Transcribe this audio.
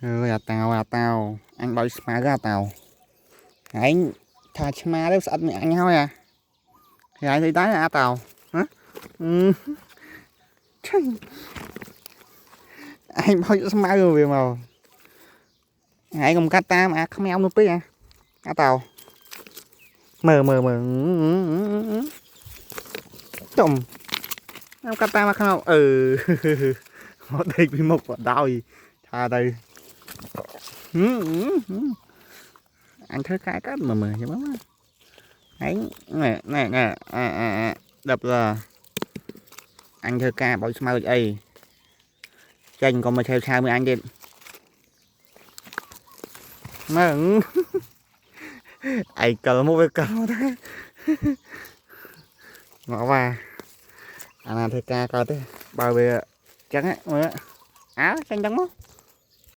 ơi à tao anh bao má ra tao anh thà má đấy sạch mẹ anh thôi à thì anh thấy tái à tao hả ừ. Anh bao má rồi về màu anh không cắt ta mà không eo nó tí à tao mờ mờ mờ chồng em cắt ta mà không ừ. Họ đây bị một quả đau gì thà đây anh thấy cái cắt mà mờ chứ bấm anh nè đập là anh thơ ca bảo sao ấy tranh còn mà theo sao mới anh đi mà ai cờ một cái cờ đó ngõ vào anh thơ ca coi thế bao về trắng á áo xanh trắng mốt